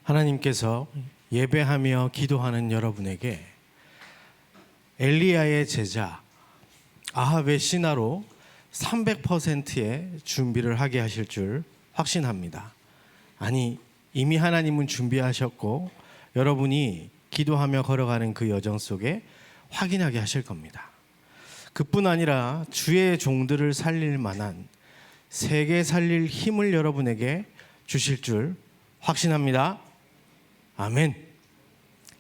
하나님께서 예배하며 기도하는 여러분에게 엘리야의 제자 아합의 신하로 300%의 준비를 하게 하실 줄 확신합니다. 아니, 이미 하나님은 준비하셨고 여러분이 기도하며 걸어가는 그 여정 속에 확인하게 하실 겁니다. 그뿐 아니라 주의 종들을 살릴 만한 세계 살릴 힘을 여러분에게 주실 줄 확신합니다. 아멘.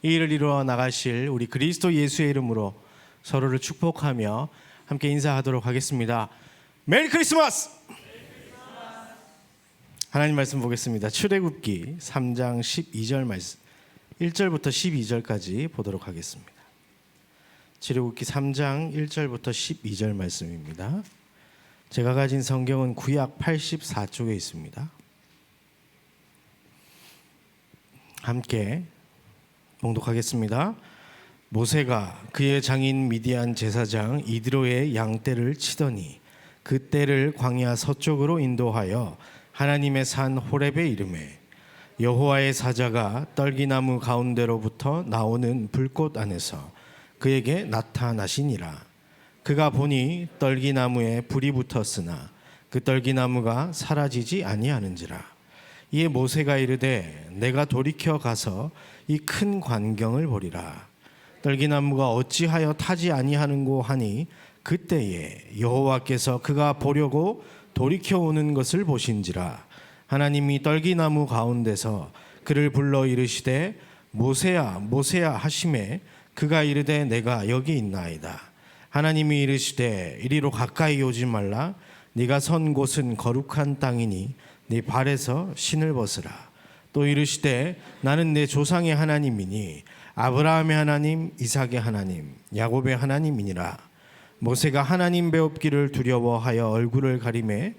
이 일을 이루어 나가실 우리 그리스도 예수의 이름으로 서로를 축복하며 함께 인사하도록 하겠습니다. 메리 크리스마스! 하나님 말씀 보겠습니다. 출애굽기 3장 12절 말씀 1절부터 12절까지 보도록 하겠습니다. 출애굽기 3장 1절부터 12절 말씀입니다. 제가 가진 성경은 구약 84쪽에 있습니다. 함께 봉독하겠습니다. 모세가 그의 장인 미디안 제사장 이드로의 양떼를 치더니 그 떼를 광야 서쪽으로 인도하여 하나님의 산 호렙에 이르매 여호와의 사자가 떨기나무 가운데로부터 나오는 불꽃 안에서 그에게 나타나시니라. 그가 보니 떨기나무에 불이 붙었으나 그 떨기나무가 사라지지 아니하는지라. 이에 모세가 이르되 내가 돌이켜 가서 이 큰 광경을 보리라. 떨기나무가 어찌하여 타지 아니하는고 하니 그때에 여호와께서 그가 보려고 돌이켜 오는 것을 보신지라. 하나님이 떨기나무 가운데서 그를 불러 이르시되 모세야 모세야 하시매 그가 이르되 내가 여기 있나이다. 하나님이 이르시되 이리로 가까이 오지 말라. 네가 선 곳은 거룩한 땅이니 네 발에서 신을 벗으라. 또 이르시되 나는 내 조상의 하나님이니 아브라함의 하나님 이삭의 하나님 야곱의 하나님이니라. 모세가 하나님 배웁기를 두려워하여 얼굴을 가리매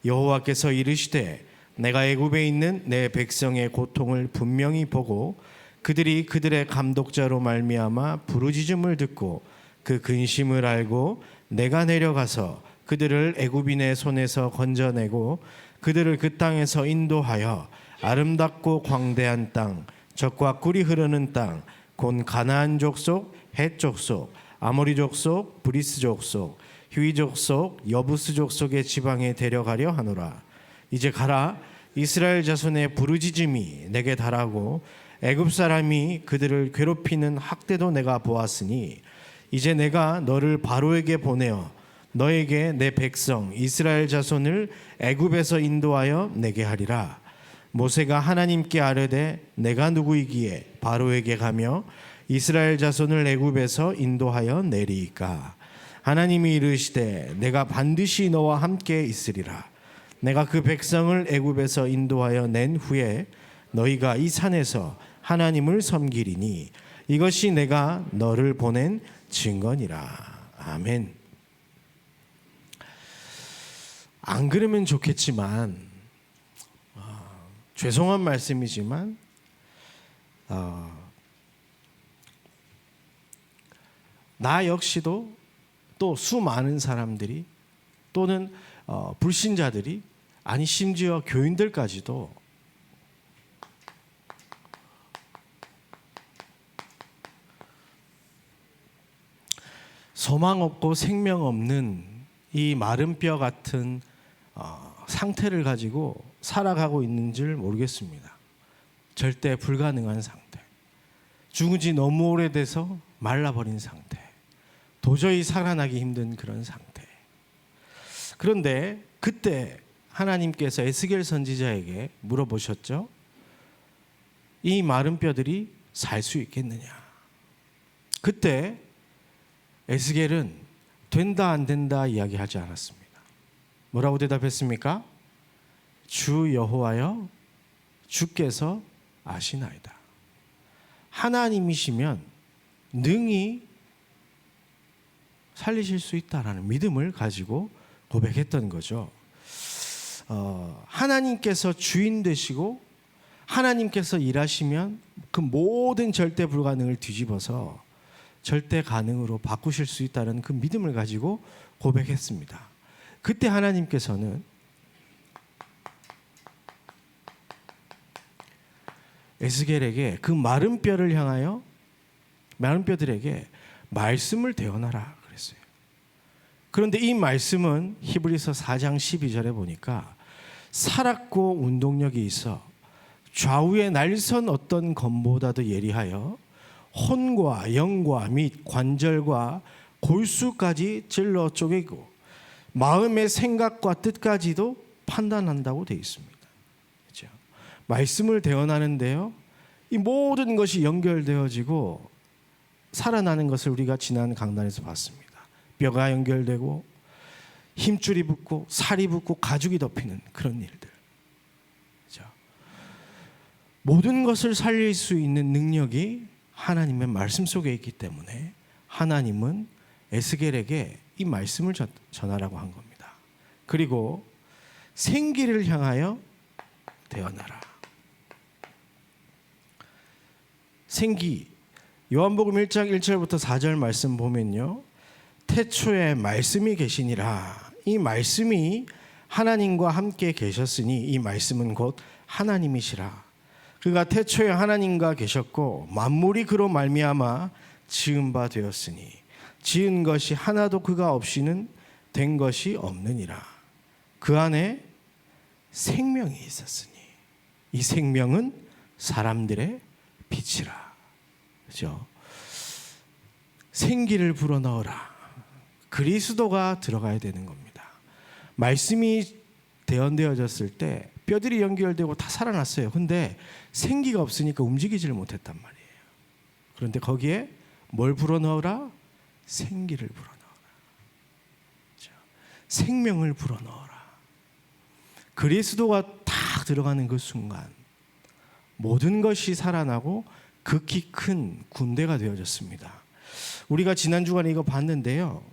여호와께서 이르시되 내가 애굽에 있는 내 백성의 고통을 분명히 보고 그들이 그들의 감독자로 말미암아 부르짖음을 듣고 그 근심을 알고 내가 내려가서 그들을 애굽인의 손에서 건져내고 그들을 그 땅에서 인도하여 아름답고 광대한 땅 젖과 꿀이 흐르는 땅 곧 가나안 족속 헷 족속 아모리 족속 브리스 족속 휴이 족속 여부스 족속의 지방에 데려가려 하노라. 이제 가라. 이스라엘 자손의 부르짖음이 내게 달하고 애굽 사람이 그들을 괴롭히는 학대도 내가 보았으니 이제 내가 너를 바로에게 보내어 너에게 내 백성 이스라엘 자손을 애굽에서 인도하여 내게 하리라. 모세가 하나님께 아뢰되 내가 누구이기에 바로에게 가며 이스라엘 자손을 애굽에서 인도하여 내리이까. 하나님이 이르시되 내가 반드시 너와 함께 있으리라. 내가 그 백성을 애굽에서 인도하여 낸 후에 너희가 이 산에서 하나님을 섬기리니 이것이 내가 너를 보낸 증거니라. 아멘. 안 그러면 좋겠지만 죄송한 말씀이지만 나 역시도 또 수많은 사람들이 또는 불신자들이 아니 심지어 교인들까지도 소망 없고 생명 없는 이 마른 뼈 같은 상태를 가지고 살아가고 있는 줄 모르겠습니다. 절대 불가능한 상태. 죽은 지 너무 오래돼서 말라버린 상태. 도저히 살아나기 힘든 그런 상태. 그런데 그때 하나님께서 에스겔 선지자에게 물어보셨죠. 이 마른 뼈들이 살 수 있겠느냐. 그때 에스겔은 된다 안 된다 이야기하지 않았습니다. 뭐라고 대답했습니까? 주 여호와여 주께서 아시나이다. 하나님이시면 능히 살리실 수 있다라는 믿음을 가지고 고백했던 거죠. 하나님께서 주인 되시고 하나님께서 일하시면 그 모든 절대 불가능을 뒤집어서 절대 가능으로 바꾸실 수 있다는 그 믿음을 가지고 고백했습니다. 그때 하나님께서는 에스겔에게 그 마른 뼈를 향하여 마른 뼈들에게 말씀을 대언하라 그랬어요. 그런데 이 말씀은 히브리서 4장 12절에 보니까 살았고 운동력이 있어 좌우에 날선 어떤 검보다도 예리하여 혼과 영과 및 관절과 골수까지 찔러 쪼개고 마음의 생각과 뜻까지도 판단한다고 되어 있습니다. 그렇죠? 말씀을 대언하는데요, 이 모든 것이 연결되어지고 살아나는 것을 우리가 지난 강단에서 봤습니다. 뼈가 연결되고 힘줄이 붙고 살이 붙고 가죽이 덮이는 그런 일들. 그렇죠? 모든 것을 살릴 수 있는 능력이 하나님의 말씀 속에 있기 때문에 하나님은 에스겔에게 이 말씀을 전하라고 한 겁니다. 그리고 생기를 향하여 대언하라. 생기, 요한복음 1장 1절부터 4절 말씀 보면요, 태초에 말씀이 계시니라. 이 말씀이 하나님과 함께 계셨으니 이 말씀은 곧 하나님이시라. 그가 태초에 하나님과 계셨고 만물이 그로 말미암아 지은 바 되었으니 지은 것이 하나도 그가 없이는 된 것이 없느니라. 그 안에 생명이 있었으니 이 생명은 사람들의 빛이라. 그렇죠? 생기를 불어넣어라. 그리스도가 들어가야 되는 겁니다. 말씀이 대언되어졌을 때 뼈들이 연결되고 다 살아났어요. 근데 생기가 없으니까 움직이지를 못했단 말이에요. 그런데 거기에 뭘 불어넣어라? 생기를 불어넣어라. 그렇죠? 생명을 불어넣어라. 그리스도가 딱 들어가는 그 순간 모든 것이 살아나고 극히 큰 군대가 되어졌습니다. 우리가 지난 주간에 이거 봤는데요,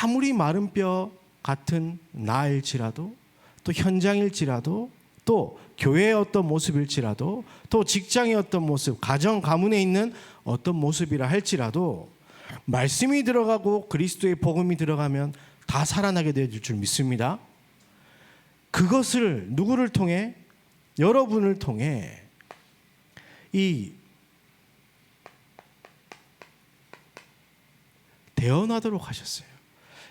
아무리 마른 뼈 같은 나일지라도, 또 현장일지라도, 또 교회의 어떤 모습일지라도, 또 직장의 어떤 모습, 가정 가문에 있는 어떤 모습이라 할지라도 말씀이 들어가고 그리스도의 복음이 들어가면 다 살아나게 될 줄 믿습니다. 그것을 누구를 통해? 여러분을 통해 이 대언하도록 하셨어요.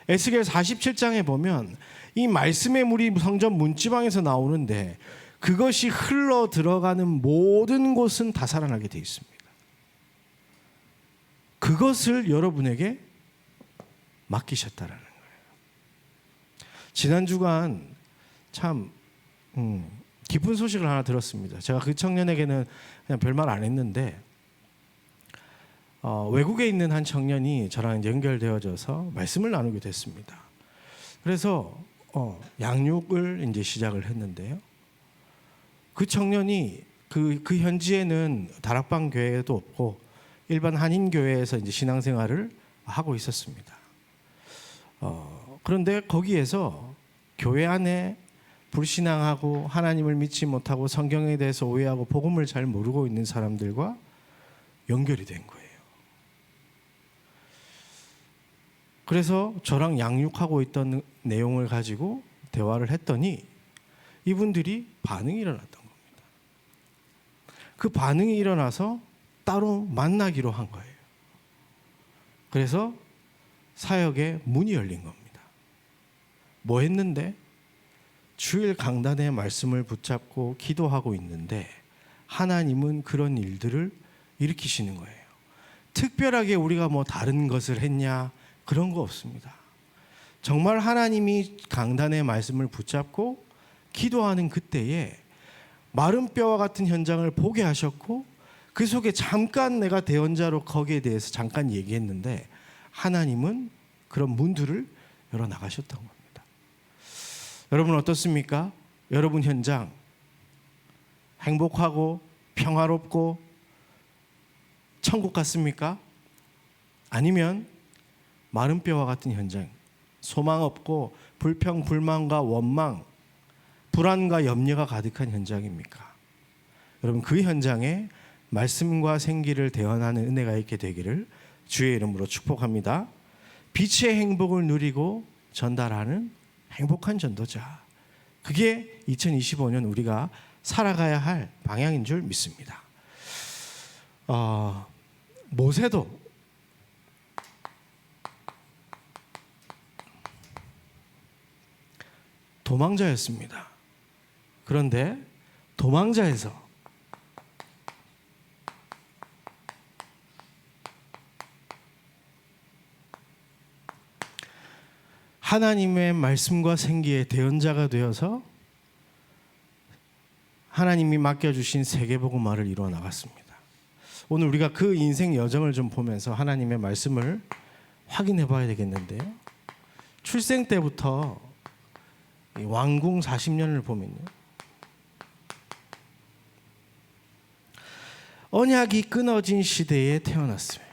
에스겔 47장에 보면 이 말씀의 물이 성전 문지방에서 나오는데 그것이 흘러 들어가는 모든 곳은 다 살아나게 되어 있습니다. 그것을 여러분에게 맡기셨다라는 거예요. 지난 주간 참 기쁜 소식을 하나 들었습니다. 제가 그 청년에게는 그냥 별말 안 했는데 외국에 있는 한 청년이 저랑 연결되어져서 말씀을 나누게 됐습니다. 그래서 양육을 이제 시작을 했는데요. 그 청년이 그 현지에는 다락방 교회도 없고 일반 한인 교회에서 이제 신앙생활을 하고 있었습니다. 그런데 거기에서 교회 안에 불신앙하고 하나님을 믿지 못하고 성경에 대해서 오해하고 복음을 잘 모르고 있는 사람들과 연결이 된 거예요. 그래서 저랑 양육하고 있던 내용을 가지고 대화를 했더니 이분들이 반응이 일어났던 겁니다. 그 반응이 일어나서 따로 만나기로 한 거예요. 그래서 사역의 문이 열린 겁니다. 뭐 했는데? 주일 강단의 말씀을 붙잡고 기도하고 있는데 하나님은 그런 일들을 일으키시는 거예요. 특별하게 우리가 뭐 다른 것을 했냐? 그런 거 없습니다. 정말 하나님이 강단의 말씀을 붙잡고 기도하는 그때에 마른 뼈와 같은 현장을 보게 하셨고 그 속에 잠깐 내가 대언자로 거기에 대해서 잠깐 얘기했는데 하나님은 그런 문들을 열어나가셨던 겁니다. 여러분 어떻습니까? 여러분 현장 행복하고 평화롭고 천국 같습니까? 아니면 마른 뼈와 같은 현장, 소망 없고 불평, 불만과 원망, 불안과 염려가 가득한 현장입니까? 여러분 그 현장에 말씀과 생기를 대언하는 은혜가 있게 되기를 주의 이름으로 축복합니다. 빛의 행복을 누리고 전달하는 행복한 전도자, 그게 2025년 우리가 살아가야 할 방향인 줄 믿습니다. 모세도 도망자였습니다. 그런데 도망자에서 하나님의 말씀과 생기의 대언자가 되어서 하나님이 맡겨주신 세계복음화를 이루어 나갔습니다. 오늘 우리가 그 인생 여정을 좀 보면서 하나님의 말씀을 확인해 봐야 되겠는데요. 출생 때부터 왕궁 40년을 보면요, 언약이 끊어진 시대에 태어났어요.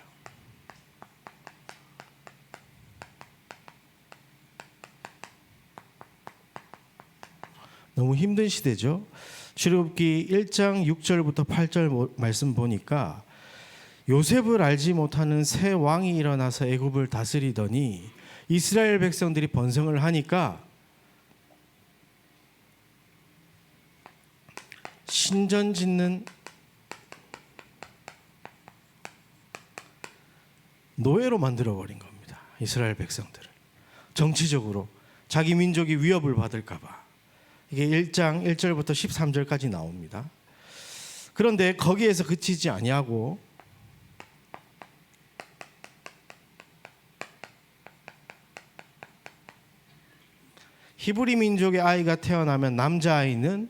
너무 힘든 시대죠. 출애굽기 1장 6절부터 8절 말씀 보니까 요셉을 알지 못하는 새 왕이 일어나서 애굽을 다스리더니 이스라엘 백성들이 번성을 하니까 신전 짓는 노예로 만들어버린 겁니다. 이스라엘 백성들을. 정치적으로 자기 민족이 위협을 받을까 봐. 이게 1장 1절부터 13절까지 나옵니다. 그런데 거기에서 그치지 아니하고 히브리 민족의 아이가 태어나면 남자아이는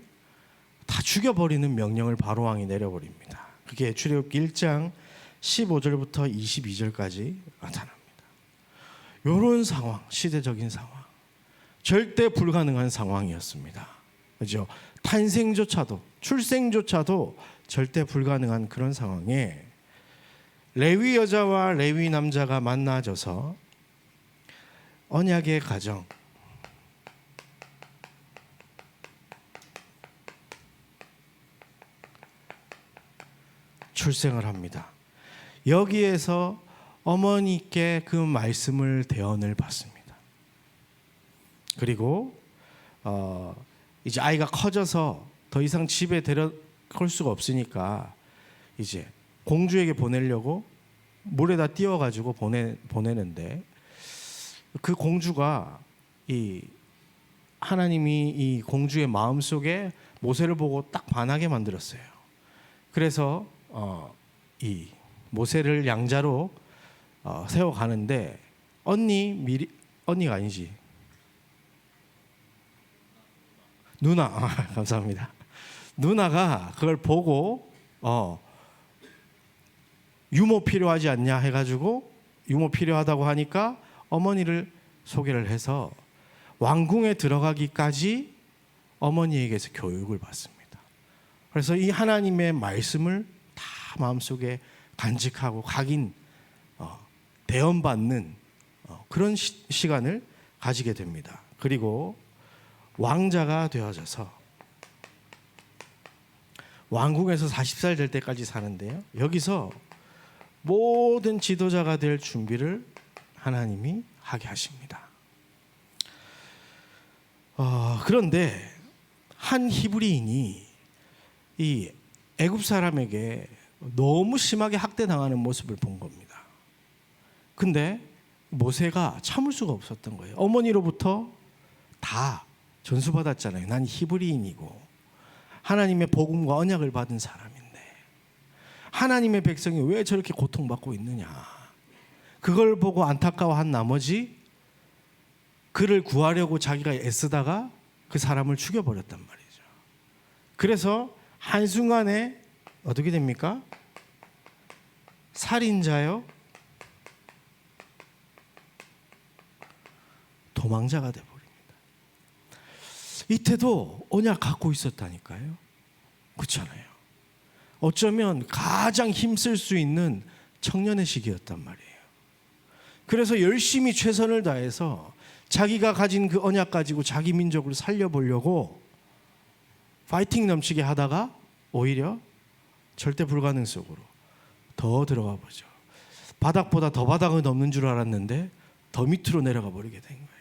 다 죽여버리는 명령을 바로왕이 내려버립니다. 그게 출애굽기 1장 15절부터 22절까지 나타납니다. 이런 상황, 시대적인 상황, 절대 불가능한 상황이었습니다. 그죠? 탄생조차도, 출생조차도 절대 불가능한 그런 상황에 레위 여자와 레위 남자가 만나져서 언약의 가정, 출생을 합니다. 여기에서 어머니께 그 말씀을 대언을 받습니다. 그리고 이제 아이가 커져서 더 이상 집에 데려갈 수가 없으니까 이제 공주에게 보내려고 물에다 띄워가지고 보내는데 그 공주가 하나님이 이 공주의 마음 속에 모세를 보고 딱 반하게 만들었어요. 그래서 이 모세를 양자로 세워가는데 언니가 아니지. 누나, 감사합니다. 누나가 그걸 보고 유모 필요하지 않냐 해가지고 유모 필요하다고 하니까 어머니를 소개를 해서 왕궁에 들어가기까지 어머니에게서 교육을 받습니다. 그래서 이 하나님의 말씀을 다 마음속에 간직하고 각인 대언받는 그런 시간을 가지게 됩니다. 그리고 왕자가 되어져서 왕궁에서 40살 될 때까지 사는데요. 여기서 모든 지도자가 될 준비를 하나님이 하게 하십니다. 그런데 한 히브리인이 이 애굽 사람에게 너무 심하게 학대당하는 모습을 본 겁니다. 근데 모세가 참을 수가 없었던 거예요. 어머니로부터 다 전수받았잖아요. 난 히브리인이고 하나님의 복음과 언약을 받은 사람인데 하나님의 백성이 왜 저렇게 고통받고 있느냐. 그걸 보고 안타까워한 나머지 그를 구하려고 자기가 애쓰다가 그 사람을 죽여버렸단 말이죠. 그래서 한순간에 어떻게 됩니까? 살인자요, 도망자가 되어버립니다. 이때도 언약 갖고 있었다니까요. 그렇잖아요. 어쩌면 가장 힘쓸 수 있는 청년의 시기였단 말이에요. 그래서 열심히 최선을 다해서 자기가 가진 그 언약 가지고 자기 민족을 살려보려고 파이팅 넘치게 하다가 오히려 절대 불가능 속으로 더 들어가 보죠. 바닥보다 더 바닥을 넘는 줄 알았는데 더 밑으로 내려가 버리게 된 거예요.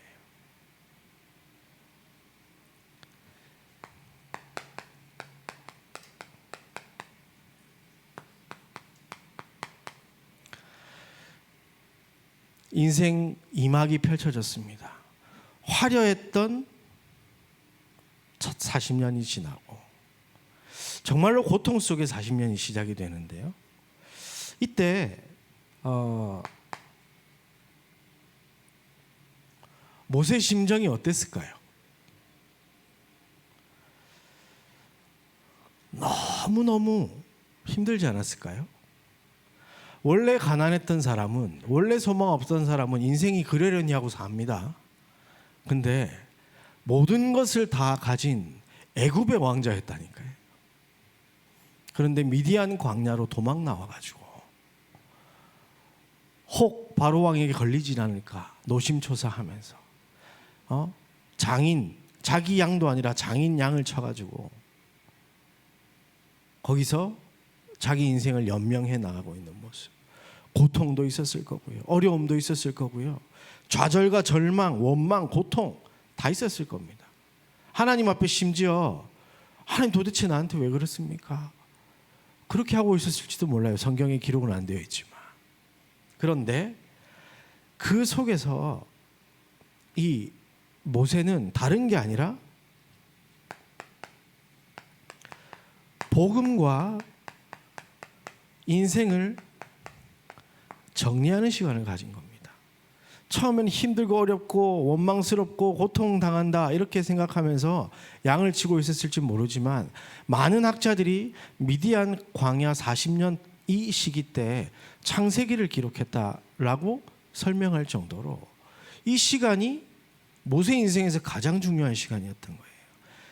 인생 2막이 펼쳐졌습니다. 화려했던 첫 40년이 지나고 정말로 고통 속에 40년이 시작이 되는데요. 이때 모세 심정이 어땠을까요? 너무너무 힘들지 않았을까요? 원래 가난했던 사람은, 원래 소망 없던 사람은 인생이 그러려니 하고 삽니다. 근데 모든 것을 다 가진 애굽의 왕자였다니까요. 그런데 미디안 광야로 도망 나와가지고 혹 바로 왕에게 걸리지 않을까 노심초사하면서 장인, 자기 양도 아니라 장인 양을 쳐가지고 거기서 자기 인생을 연명해 나가고 있는 모습. 고통도 있었을 거고요, 어려움도 있었을 거고요, 좌절과 절망, 원망, 고통 다 있었을 겁니다. 하나님 앞에 심지어 하나님 도대체 나한테 왜 그렇습니까? 그렇게 하고 있었을지도 몰라요. 성경에 기록은 안 되어 있지만. 그런데 그 속에서 이 모세는 다른 게 아니라 복음과 인생을 정리하는 시간을 가진 겁니다. 처음에는 힘들고 어렵고 원망스럽고 고통당한다 이렇게 생각하면서 양을 치고 있었을지 모르지만 많은 학자들이 미디안 광야 40년 이 시기 때 창세기를 기록했다라고 설명할 정도로 이 시간이 모세 인생에서 가장 중요한 시간이었던 거예요.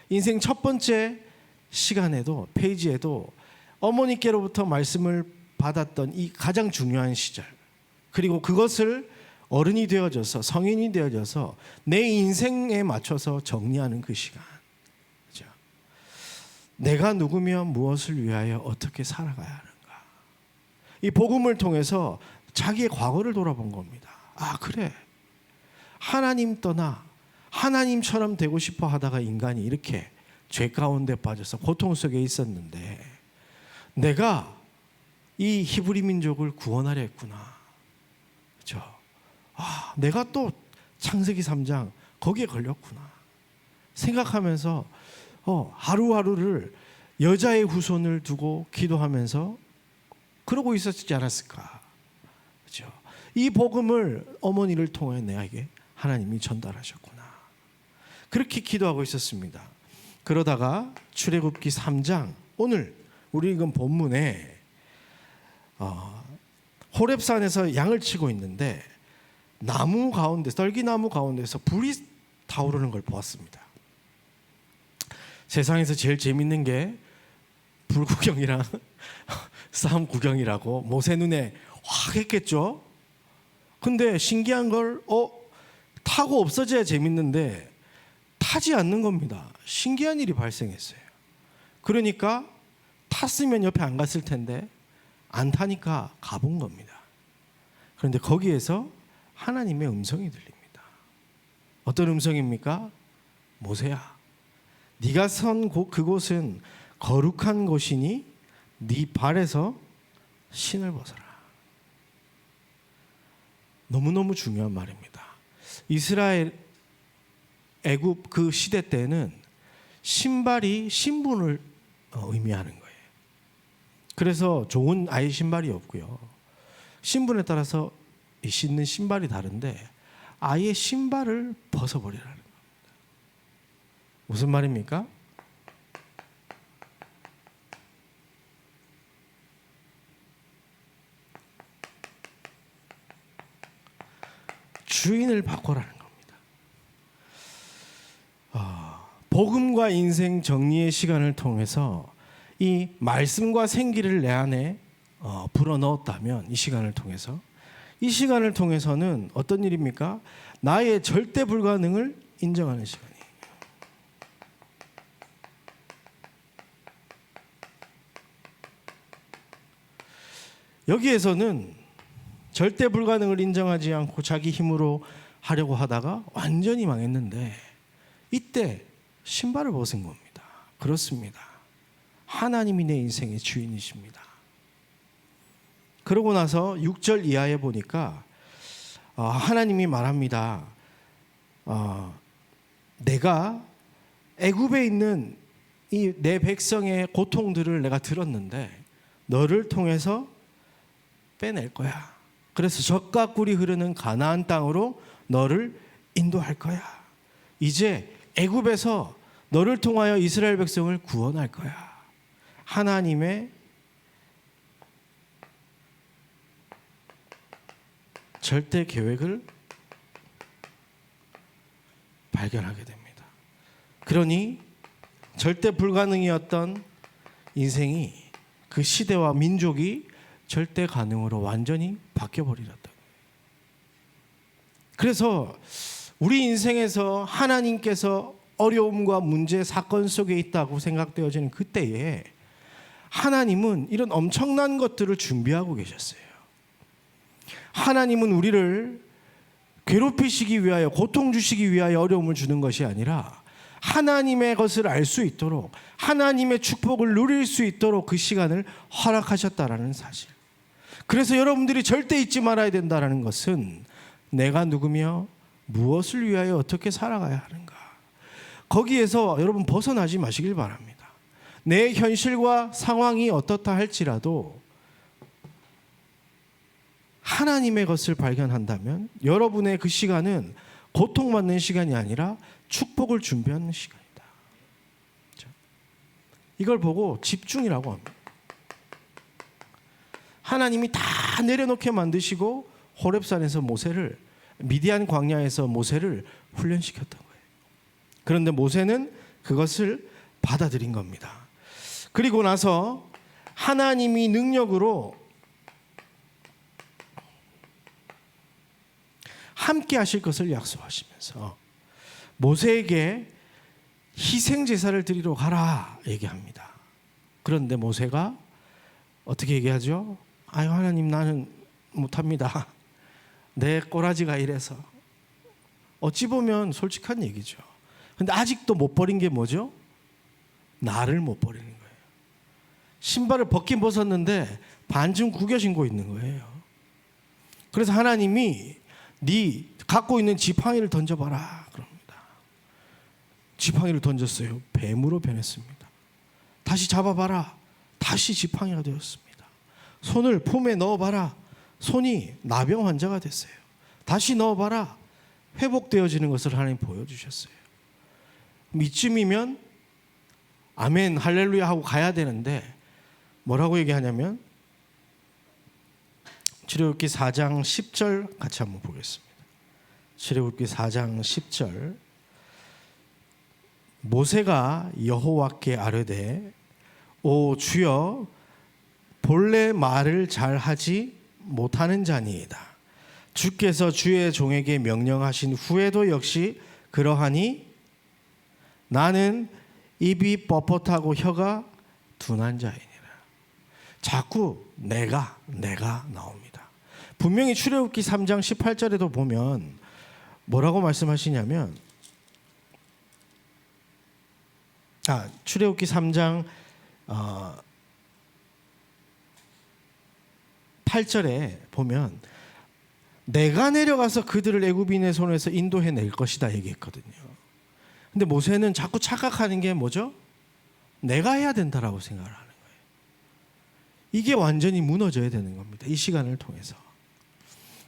인생 첫 번째 시간에도, 페이지에도 어머니께로부터 말씀을 받았던 이 가장 중요한 시절, 그리고 그것을 어른이 되어져서, 성인이 되어져서 내 인생에 맞춰서 정리하는 그 시간. 그렇죠? 내가 누구며 무엇을 위하여 어떻게 살아가야 하는가. 이 복음을 통해서 자기의 과거를 돌아본 겁니다. 아, 그래, 하나님 떠나 하나님처럼 되고 싶어 하다가 인간이 이렇게 죄 가운데 빠져서 고통 속에 있었는데 내가 이 히브리 민족을 구원하려 했구나. 그렇죠? 아, 내가 또 창세기 3장 거기에 걸렸구나 생각하면서 하루하루를 여자의 후손을 두고 기도하면서 그러고 있었지 않았을까. 그렇죠? 이 복음을 어머니를 통해 내게 하나님이 전달하셨구나. 그렇게 기도하고 있었습니다. 그러다가 출애굽기 3장, 오늘 우리 읽은 본문에 호렙산에서 양을 치고 있는데 나무 가운데, 떨기나무 가운데서 불이 타오르는 걸 보았습니다. 세상에서 제일 재밌는 게 불구경이랑 싸움 구경이라고 모세 눈에 확 했겠죠. 근데 신기한 걸 타고 없어져야 재밌는데 타지 않는 겁니다. 신기한 일이 발생했어요. 그러니까 탔으면 옆에 안 갔을 텐데 안 타니까 가본 겁니다. 그런데 거기에서 하나님의 음성이 들립니다. 어떤 음성입니까? 모세야, 네가 선 그곳은 거룩한 곳이니 네 발에서 신을 벗어라. 너무너무 중요한 말입니다. 이스라엘, 애굽 그 시대 때는 신발이 신분을 의미하는 거예요. 그래서 좋은 아예 신발이 없고요, 신분에 따라서 신는 신발이 다른데 아예 신발을 벗어버리라는 겁니다. 무슨 말입니까? 주인을 바꿔라는 겁니다. 복음과 인생 정리의 시간을 통해서 이 말씀과 생기를 내 안에 불어넣었다면 이 시간을 통해서는 어떤 일입니까? 나의 절대 불가능을 인정하는 시간이에요. 여기에서는 절대 불가능을 인정하지 않고 자기 힘으로 하려고 하다가 완전히 망했는데 이때 신발을 벗은 겁니다. 그렇습니다. 하나님이 내 인생의 주인이십니다. 그러고 나서 6절 이하에 보니까 하나님이 말합니다. 내가 애굽에 있는 이 내 백성의 고통들을 내가 들었는데 너를 통해서 빼낼 거야. 그래서 젖과 꿀이 흐르는 가나안 땅으로 너를 인도할 거야. 이제 애굽에서 너를 통하여 이스라엘 백성을 구원할 거야. 하나님의 절대 계획을 발견하게 됩니다. 그러니 절대 불가능이었던 인생이 그 시대와 민족이 절대 가능으로 완전히 바뀌어버리렸다. 그래서 우리 인생에서 하나님께서 어려움과 문제, 사건 속에 있다고 생각되어지는 그때에 하나님은 이런 엄청난 것들을 준비하고 계셨어요. 하나님은 우리를 괴롭히시기 위하여, 고통 주시기 위하여 어려움을 주는 것이 아니라 하나님의 것을 알 수 있도록, 하나님의 축복을 누릴 수 있도록 그 시간을 허락하셨다라는 사실. 그래서 여러분들이 절대 잊지 말아야 된다는 것은 내가 누구며 무엇을 위하여 어떻게 살아가야 하는가, 거기에서 여러분 벗어나지 마시길 바랍니다. 내 현실과 상황이 어떻다 할지라도 하나님의 것을 발견한다면 여러분의 그 시간은 고통받는 시간이 아니라 축복을 준비하는 시간이다. 이걸 보고 집중이라고 합니다. 하나님이 다 내려놓게 만드시고 호렙산에서 모세를, 미디안 광야에서 모세를 훈련시켰던 거예요. 그런데 모세는 그것을 받아들인 겁니다. 그리고 나서 하나님이 능력으로 함께 하실 것을 약속하시면서 모세에게 희생 제사를 드리러 가라 얘기합니다. 그런데 모세가 어떻게 얘기하죠? 아유, 하나님, 나는 못합니다. 내 꼬라지가 이래서. 어찌 보면 솔직한 얘기죠. 근데 아직도 못 버린 게 뭐죠? 나를 못 버리는 거예요. 신발을 벗긴 벗었는데 반쯤 구겨 신고 있는 거예요. 그래서 하나님이 네 갖고 있는 지팡이를 던져봐라 그럽니다. 지팡이를 던졌어요. 뱀으로 변했습니다. 다시 잡아봐라. 다시 지팡이가 되었습니다. 손을 품에 넣어봐라. 손이 나병 환자가 됐어요. 다시 넣어봐라. 회복되어지는 것을 하나님 보여주셨어요. 이쯤이면 아멘 할렐루야 하고 가야 되는데 뭐라고 얘기하냐면 출애굽기 4장 10절 같이 한번 보겠습니다. 출애굽기 4장 10절. 모세가 여호와께 아뢰되 오 주여, 본래 말을 잘하지 못하는 자니이다. 주께서 주의 종에게 명령하신 후에도 역시 그러하니 나는 입이 뻣뻣하고 혀가 둔한 자이니라. 자꾸 내가 나옵니다. 분명히 출애굽기 3장 18절에도 보면 뭐라고 말씀하시냐면, 출애굽기 3장 8절에 보면 내가 내려가서 그들을 애굽인의 손에서 인도해낼 것이다 얘기했거든요. 근데 모세는 자꾸 착각하는 게 뭐죠? 내가 해야 된다라고 생각을 하는 거예요. 이게 완전히 무너져야 되는 겁니다. 이 시간을 통해서.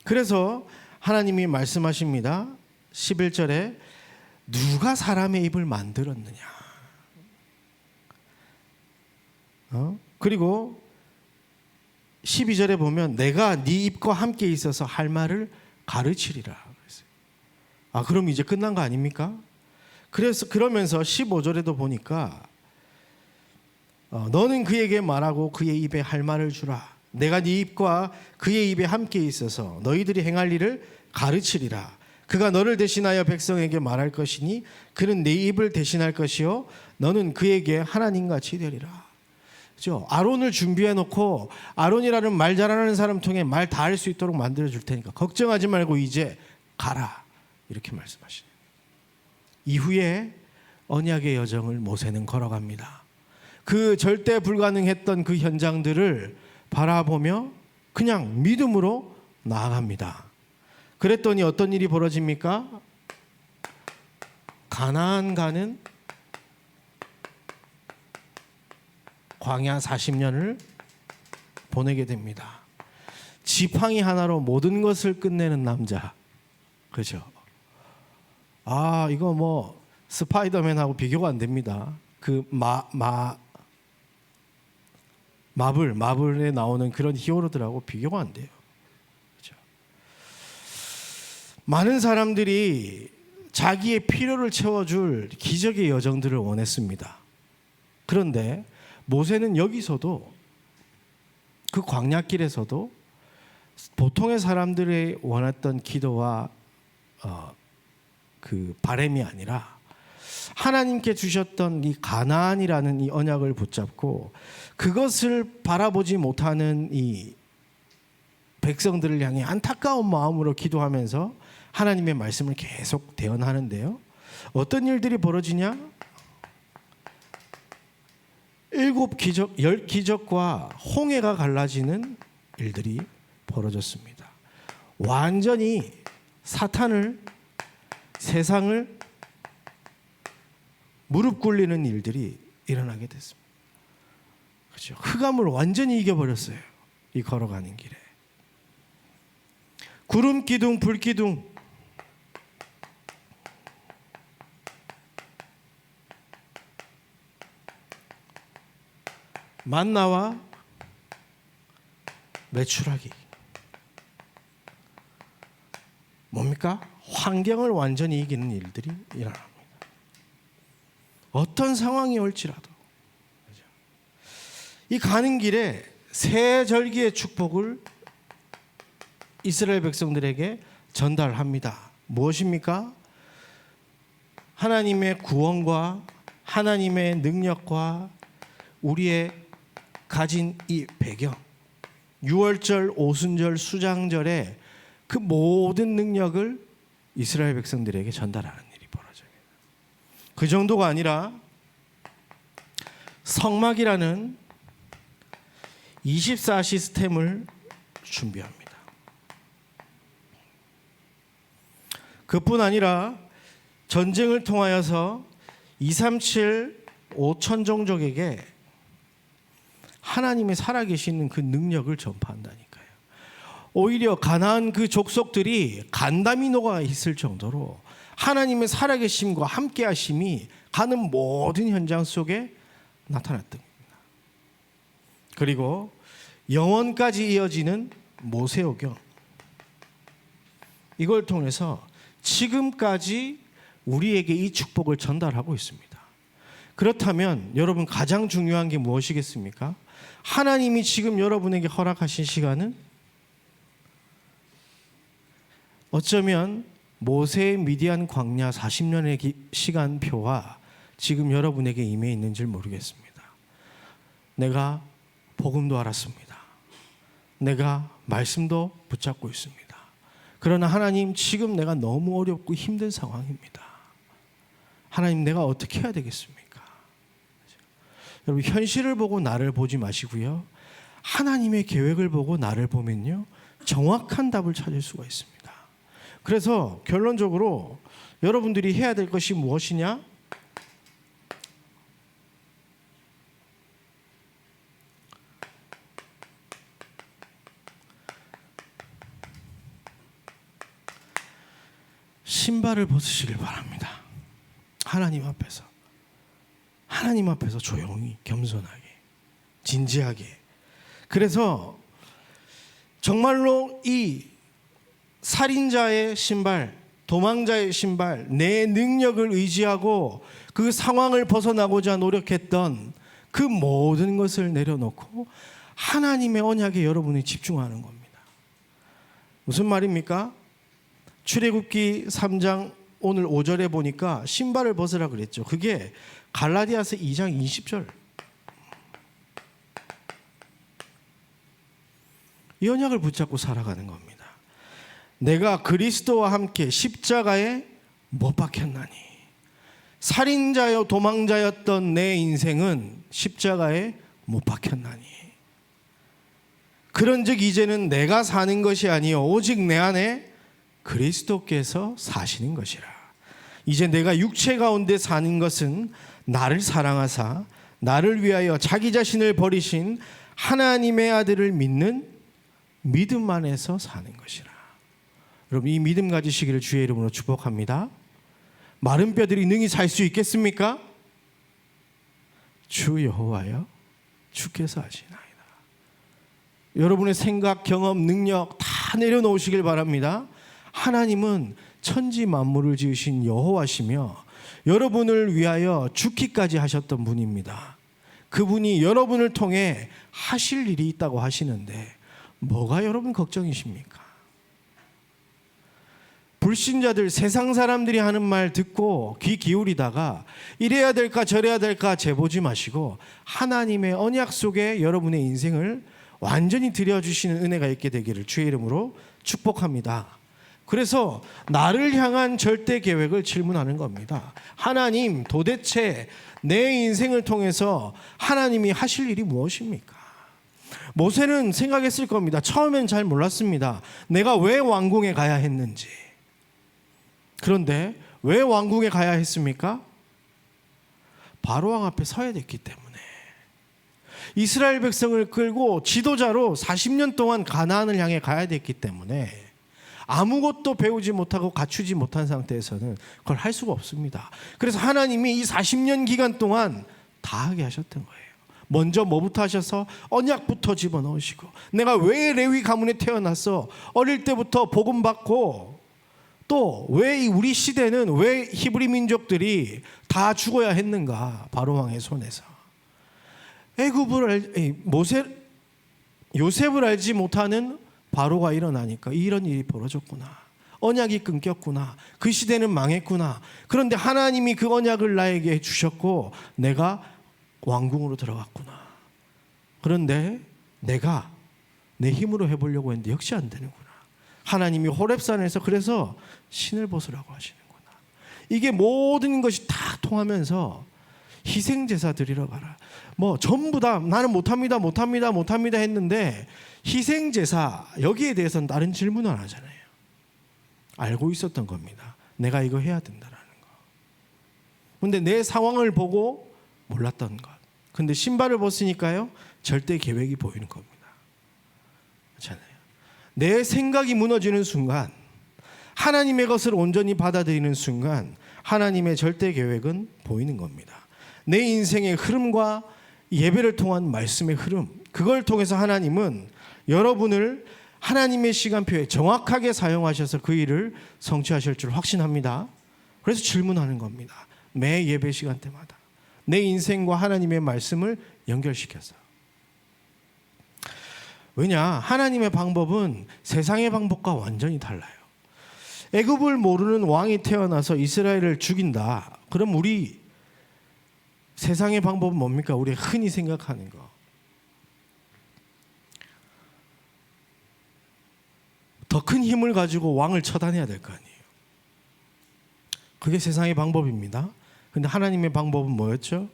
그래서 하나님이 말씀하십니다. 11절에 누가 사람의 입을 만들었느냐. 그리고 12절에 보면 내가 네 입과 함께 있어서 할 말을 가르치리라. 그럼 이제 끝난 거 아닙니까? 그러면서 15절에도 보니까 너는 그에게 말하고 그의 입에 할 말을 주라. 내가 네 입과 그의 입에 함께 있어서 너희들이 행할 일을 가르치리라. 그가 너를 대신하여 백성에게 말할 것이니 그는 네 입을 대신할 것이요 너는 그에게 하나님같이 되리라. 그렇죠? 아론을 준비해 놓고 아론이라는 말 잘하는 사람 통해 말 다 할 수 있도록 만들어 줄 테니까 걱정하지 말고 이제 가라. 이렇게 말씀하시네요. 이후에 언약의 여정을 모세는 걸어갑니다. 그 절대 불가능했던 그 현장들을 바라보며 그냥 믿음으로 나아갑니다. 그랬더니 어떤 일이 벌어집니까? 가나안 가는 광야 40년을 보내게 됩니다. 지팡이 하나로 모든 것을 끝내는 남자. 그죠? 이거 뭐 스파이더맨하고 비교가 안 됩니다. 그 마블에 나오는 그런 히어로들하고 비교가 안 돼요. 그죠? 많은 사람들이 자기의 필요를 채워줄 기적의 여정들을 원했습니다. 그런데 모세는 여기서도 그 광야길에서도 보통의 사람들의 원했던 기도와 그 바람이 아니라 하나님께 주셨던 이 가나안이라는 이 언약을 붙잡고 그것을 바라보지 못하는 이 백성들을 향해 안타까운 마음으로 기도하면서 하나님의 말씀을 계속 대언하는데요. 어떤 일들이 벌어지냐? 7기적, 10기적과 홍해가 갈라지는 일들이 벌어졌습니다. 완전히 사탄을, 세상을 무릎 꿇리는 일들이 일어나게 됐습니다. 그렇죠? 흑암을 완전히 이겨버렸어요. 이 걸어가는 길에. 구름 기둥, 불 기둥. 만나와 메추라기. 뭡니까? 환경을 완전히 이기는 일들이 일어납니다. 어떤 상황이 올지라도 이 가는 길에 새 절기의 축복을 이스라엘 백성들에게 전달합니다. 무엇입니까? 하나님의 구원과 하나님의 능력과 우리의 가진 이 배경, 유월절, 오순절, 수장절에 그 모든 능력을 이스라엘 백성들에게 전달하는 일이 벌어져요. 그 정도가 아니라 성막이라는 24 시스템을 준비합니다. 그뿐 아니라 전쟁을 통하여서 237 5천 종족에게 하나님의 살아계시는 그 능력을 전파한다니까요. 오히려 가나안 그 족속들이 간담이 녹아 있을 정도로 하나님의 살아계심과 함께하심이 가는 모든 현장 속에 나타났던 겁니다. 그리고 영원까지 이어지는 모세오경, 이걸 통해서 지금까지 우리에게 이 축복을 전달하고 있습니다. 그렇다면 여러분, 가장 중요한 게 무엇이겠습니까? 하나님이 지금 여러분에게 허락하신 시간은 어쩌면 모세의 미디안 광야 40년의 시간표와 지금 여러분에게 임해 있는 줄 모르겠습니다. 내가 복음도 알았습니다. 내가 말씀도 붙잡고 있습니다. 그러나 하나님, 지금 내가 너무 어렵고 힘든 상황입니다. 하나님, 내가 어떻게 해야 되겠습니까? 여러분, 현실을 보고 나를 보지 마시고요, 하나님의 계획을 보고 나를 보면요, 정확한 답을 찾을 수가 있습니다. 그래서 결론적으로 여러분들이 해야 될 것이 무엇이냐? 신발을 벗으시길 바랍니다. 하나님 앞에서 조용히, 겸손하게, 진지하게. 그래서 정말로 이 살인자의 신발, 도망자의 신발, 내 능력을 의지하고 그 상황을 벗어나고자 노력했던 그 모든 것을 내려놓고 하나님의 언약에 여러분이 집중하는 겁니다. 무슨 말입니까? 출애굽기 3장 오늘 5절에 보니까 신발을 벗으라 그랬죠. 그게 갈라디아서 2장 20절. 이 언약을 붙잡고 살아가는 겁니다. 내가 그리스도와 함께 십자가에 못 박혔나니. 살인자여 도망자였던 내 인생은 십자가에 못 박혔나니. 그런즉 이제는 내가 사는 것이 아니요 오직 내 안에 그리스도께서 사시는 것이라. 이제 내가 육체 가운데 사는 것은 나를 사랑하사 나를 위하여 자기 자신을 버리신 하나님의 아들을 믿는 믿음 안에서 사는 것이라. 여러분, 이 믿음 가지시기를 주의 이름으로 축복합니다. 마른 뼈들이 능히 살 수 있겠습니까? 주 여호와여 주께서 하시나이다. 여러분의 생각, 경험, 능력 다 내려놓으시길 바랍니다. 하나님은 천지 만물을 지으신 여호와시며 여러분을 위하여 죽기까지 하셨던 분입니다. 그분이 여러분을 통해 하실 일이 있다고 하시는데 뭐가 여러분 걱정이십니까? 불신자들, 세상 사람들이 하는 말 듣고 귀 기울이다가 이래야 될까 저래야 될까 재보지 마시고 하나님의 언약 속에 여러분의 인생을 완전히 들여주시는 은혜가 있게 되기를 주의 이름으로 축복합니다. 그래서 나를 향한 절대 계획을 질문하는 겁니다. 하나님, 도대체 내 인생을 통해서 하나님이 하실 일이 무엇입니까? 모세는 생각했을 겁니다. 처음엔 잘 몰랐습니다. 내가 왜 왕궁에 가야 했는지. 그런데 왜 왕궁에 가야 했습니까? 바로왕 앞에 서야 됐기 때문에. 이스라엘 백성을 끌고 지도자로 40년 동안 가나안을 향해 가야 됐기 때문에 아무것도 배우지 못하고 갖추지 못한 상태에서는 그걸 할 수가 없습니다. 그래서 하나님이 이 40년 기간 동안 다 하게 하셨던 거예요. 먼저 뭐부터 하셔서 언약부터 집어넣으시고, 내가 왜 레위 가문에 태어났어? 어릴 때부터 복음 받고, 또 왜 우리 시대는 왜 히브리 민족들이 다 죽어야 했는가? 바로왕의 손에서. 요셉을 알지 못하는 바로가 일어나니까 이런 일이 벌어졌구나. 언약이 끊겼구나. 그 시대는 망했구나. 그런데 하나님이 그 언약을 나에게 주셨고 내가 왕궁으로 들어갔구나. 그런데 내가 내 힘으로 해보려고 했는데 역시 안 되는구나. 하나님이 호렙산에서 그래서 신을 벗으라고 하시는구나. 이게 모든 것이 다 통하면서 희생제사 드리러 가라. 뭐 전부 다 나는 못합니다 했는데 희생제사, 여기에 대해서는 다른 질문을 안 하잖아요. 알고 있었던 겁니다. 내가 이거 해야 된다라는 거. 근데 내 상황을 보고 몰랐던 것. 근데 신발을 벗으니까요, 절대 계획이 보이는 겁니다. 그렇잖아요. 내 생각이 무너지는 순간, 하나님의 것을 온전히 받아들이는 순간 하나님의 절대 계획은 보이는 겁니다. 내 인생의 흐름과 예배를 통한 말씀의 흐름, 그걸 통해서 하나님은 여러분을 하나님의 시간표에 정확하게 사용하셔서 그 일을 성취하실 줄 확신합니다. 그래서 질문하는 겁니다. 매 예배 시간 때마다 내 인생과 하나님의 말씀을 연결시켜서. 왜냐? 하나님의 방법은 세상의 방법과 완전히 달라요. 애굽을 모르는 왕이 태어나서 이스라엘을 죽인다. 그럼 우리 세상의 방법은 뭡니까? 우리가 흔히 생각하는 거. 더 큰 힘을 가지고 왕을 처단해야 될 거 아니에요. 그게 세상의 방법입니다. 그런데 하나님의 방법은 뭐였죠?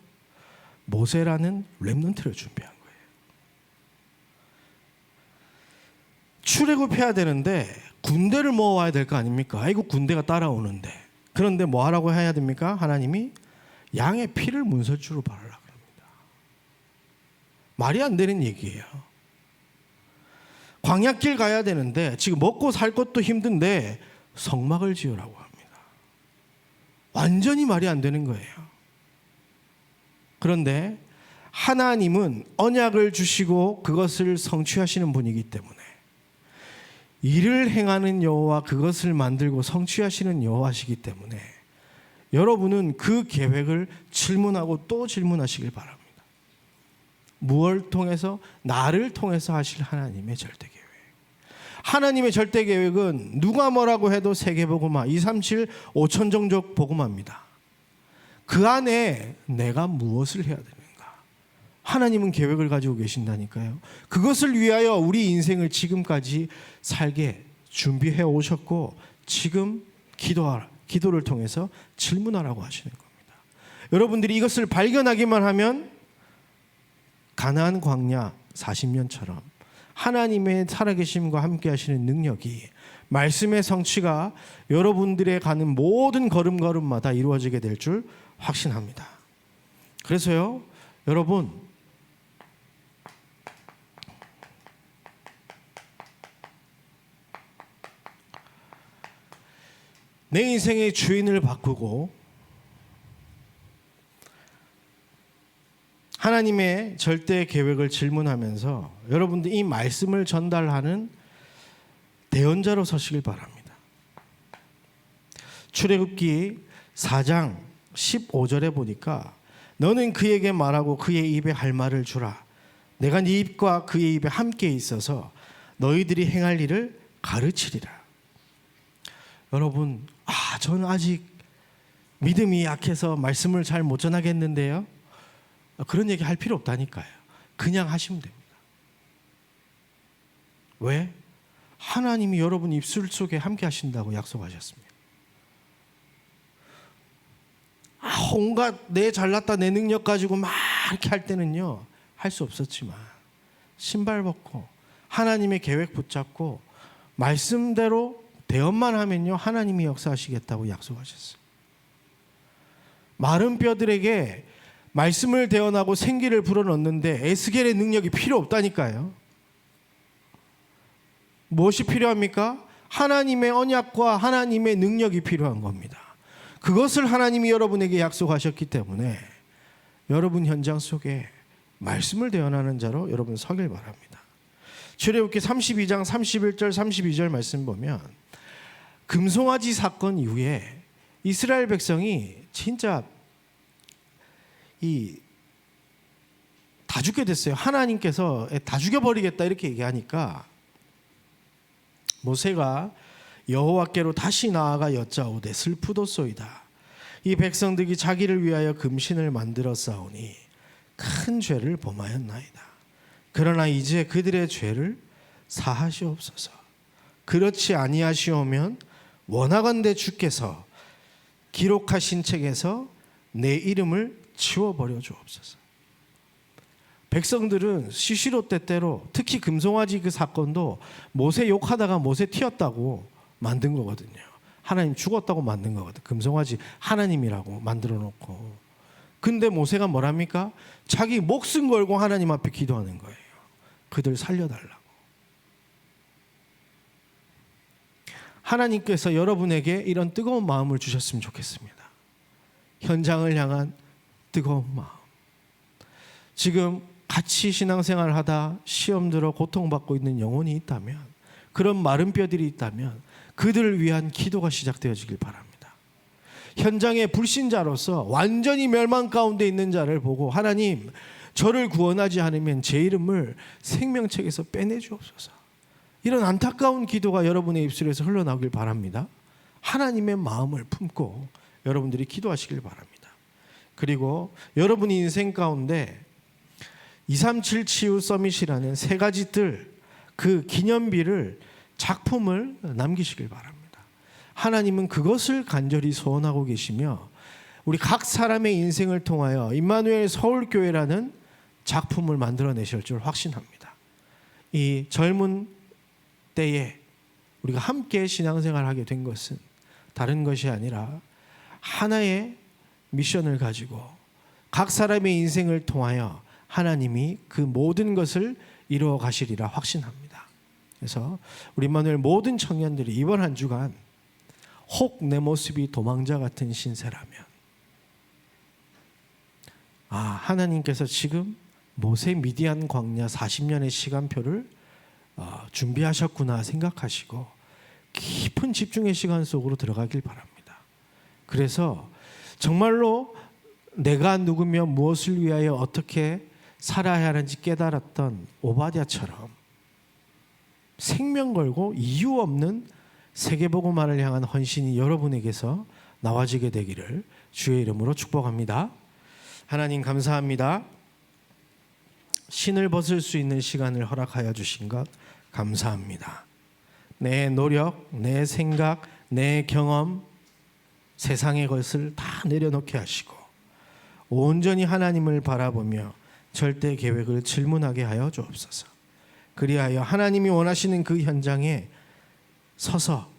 모세라는 렘넌트를 준비한 거예요. 출애굽해야 되는데 군대를 모아야 될 거 아닙니까? 아이고, 군대가 따라오는데. 그런데 뭐 하라고 해야 됩니까? 하나님이 양의 피를 문설주로 바르라 그럽니다. 말이 안 되는 얘기예요. 광야길 가야 되는데 지금 먹고 살 것도 힘든데 성막을 지으라고 합니다. 완전히 말이 안 되는 거예요. 그런데 하나님은 언약을 주시고 그것을 성취하시는 분이기 때문에, 일을 행하는 여호와, 그것을 만들고 성취하시는 여호와시기 때문에 여러분은 그 계획을 질문하고 또 질문하시길 바랍니다. 무엇을 통해서? 나를 통해서 하실 하나님의 절대 계획. 하나님의 절대 계획은 누가 뭐라고 해도 세계복음화, 237, 5천 종족 복음화입니다. 그 안에 내가 무엇을 해야 되는가? 하나님은 계획을 가지고 계신다니까요. 그것을 위하여 우리 인생을 지금까지 살게 준비해 오셨고, 지금 기도를 통해서 질문하라고 하시는 겁니다. 여러분들이 이것을 발견하기만 하면 가나안 광야 40년처럼 하나님의 살아계심과 함께 하시는 능력이, 말씀의 성취가 여러분들의 가는 모든 걸음걸음마다 이루어지게 될 줄 확신합니다. 그래서요, 여러분, 내 인생의 주인을 바꾸고 하나님의 절대 계획을 질문하면서 여러분들 이 말씀을 전달하는 대언자로 서시길 바랍니다. 출애굽기 4장 15절에 보니까 너는 그에게 말하고 그의 입에 할 말을 주라. 내가 네 입과 그의 입에 함께 있어서 너희들이 행할 일을 가르치리라. 여러분, 저는 아직 믿음이 약해서 말씀을 잘 못 전하겠는데요. 그런 얘기 할 필요 없다니까요. 그냥 하시면 됩니다. 왜? 하나님이 여러분 입술 속에 함께 하신다고 약속하셨습니다. 온갖 내 잘났다 내 능력 가지고 막 이렇게 할 때는요, 할 수 없었지만 신발 벗고 하나님의 계획 붙잡고 말씀대로 대언만 하면요, 하나님이 역사하시겠다고 약속하셨어요. 마른 뼈들에게 말씀을 대언하고 생기를 불어넣는데 에스겔의 능력이 필요 없다니까요. 무엇이 필요합니까? 하나님의 언약과 하나님의 능력이 필요한 겁니다. 그것을 하나님이 여러분에게 약속하셨기 때문에 여러분 현장 속에 말씀을 대언하는 자로 여러분 서길 바랍니다. 출애굽기 32장 31절 32절 말씀 보면 금송아지 사건 이후에 이스라엘 백성이 진짜 다 죽게 됐어요. 하나님께서 다 죽여버리겠다 이렇게 얘기하니까 모세가 여호와께로 다시 나아가 여짜오되 슬프도소이다. 이 백성들이 자기를 위하여 금신을 만들어 싸우니 큰 죄를 범하였나이다. 그러나 이제 그들의 죄를 사하시옵소서. 그렇지 아니하시오면 원하건대 주께서 기록하신 책에서 내 이름을 지워버려 주옵소서. 백성들은 시시로때때로, 특히 금송아지 그 사건도 모세 욕하다가 모세 튀었다고 만든 거거든요. 하나님 죽었다고 만든 거거든요. 금송아지 하나님이라고 만들어 놓고. 근데 모세가 뭐랍니까? 자기 목숨 걸고 하나님 앞에 기도하는 거예요. 그들 살려달라고. 하나님께서 여러분에게 이런 뜨거운 마음을 주셨으면 좋겠습니다. 현장을 향한 뜨거운 마음. 지금 같이 신앙생활을 하다 시험 들어 고통받고 있는 영혼이 있다면, 그런 마른 뼈들이 있다면 그들을 위한 기도가 시작되어지길 바랍니다. 현장의 불신자로서 완전히 멸망 가운데 있는 자를 보고 하나님, 저를 구원하지 않으면 제 이름을 생명책에서 빼내주옵소서. 이런 안타까운 기도가 여러분의 입술에서 흘러나오길 바랍니다. 하나님의 마음을 품고 여러분들이 기도하시길 바랍니다. 그리고 여러분의 인생 가운데 237 치유 서밋이라는 세 가지 뜰, 그 기념비를, 작품을 남기시길 바랍니다. 하나님은 그것을 간절히 소원하고 계시며 우리 각 사람의 인생을 통하여 임마누엘 서울교회라는 작품을 만들어내실 줄 확신합니다. 이 젊은 때에 우리가 함께 신앙생활을 하게 된 것은 다른 것이 아니라 하나의 미션을 가지고 각 사람의 인생을 통하여 하나님이 그 모든 것을 이루어 가시리라 확신합니다. 그래서 우리 임마누엘 모든 청년들이 이번 한 주간 혹 내 모습이 도망자 같은 신세라면, 하나님께서 지금 모세 미디안 광야 40년의 시간표를 준비하셨구나 생각하시고 깊은 집중의 시간 속으로 들어가길 바랍니다. 그래서 정말로 내가 누구며 무엇을 위하여 어떻게 살아야 하는지 깨달았던 오바댜처럼 생명 걸고 이유 없는 세계복음화를 향한 헌신이 여러분에게서 나와지게 되기를 주의 이름으로 축복합니다. 하나님 감사합니다. 신을 벗을 수 있는 시간을 허락하여 주신 것 감사합니다. 내 노력, 내 생각, 내 경험, 세상의 것을 다 내려놓게 하시고 온전히 하나님을 바라보며 절대 계획을 질문하게 하여 주옵소서. 그리하여 하나님이 원하시는 그 현장에 서서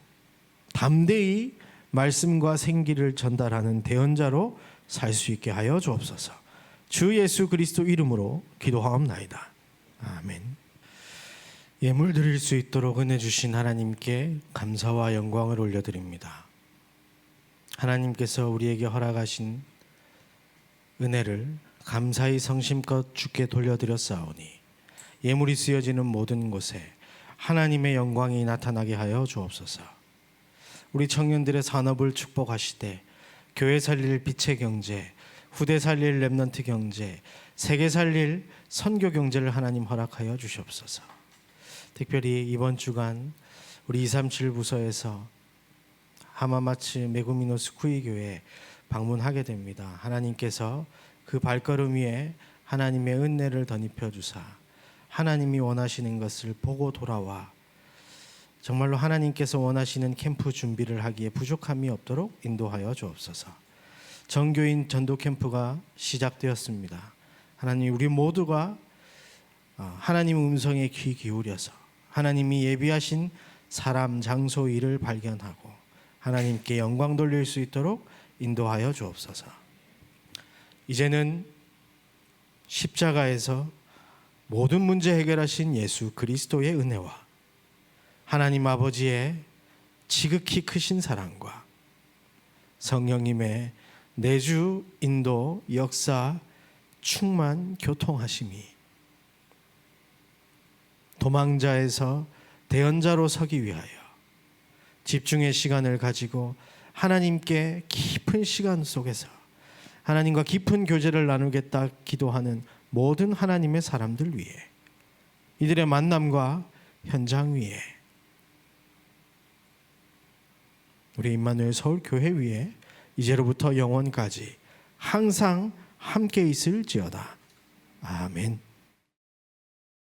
담대히 말씀과 생기를 전달하는 대언자로 살 수 있게 하여 주옵소서. 주 예수 그리스도 이름으로 기도하옵나이다. 아멘. 예물 드릴 수 있도록 은혜 주신 하나님께 감사와 영광을 올려드립니다. 하나님께서 우리에게 허락하신 은혜를 감사히 성심껏 주께 돌려드렸사오니 예물이 쓰여지는 모든 곳에 하나님의 영광이 나타나게 하여 주옵소서. 우리 청년들의 산업을 축복하시되 교회 살릴 빛의 경제, 후대 살릴 렘넌트 경제, 세계 살릴 선교 경제를 하나님 허락하여 주시옵소서. 특별히 이번 주간 우리 237 부서에서 하마마츠 메구미노스 쿠이 교회 방문하게 됩니다. 하나님께서 그 발걸음 위에 하나님의 은혜를 덧입혀 주사 하나님이 원하시는 것을 보고 돌아와 정말로 하나님께서 원하시는 캠프 준비를 하기에 부족함이 없도록 인도하여 주옵소서. 정교인 전도 캠프가 시작되었습니다. 하나님, 우리 모두가 하나님 음성에 귀 기울여서 하나님이 예비하신 사람, 장소, 일을 발견하고 하나님께 영광 돌릴 수 있도록 인도하여 주옵소서. 이제는 십자가에서 모든 문제 해결하신 예수 그리스도의 은혜와 하나님 아버지의 지극히 크신 사랑과 성령님의 내주, 인도, 역사, 충만, 교통하심이 도망자에서 대언자로 서기 위하여 집중의 시간을 가지고 하나님께 깊은 시간 속에서 하나님과 깊은 교제를 나누겠다 기도하는 모든 하나님의 사람들 위해 이들의 만남과 현장 위에 우리 임마누엘 서울교회 위에 이제로부터 영원까지 항상 함께 있을지어다. 아멘.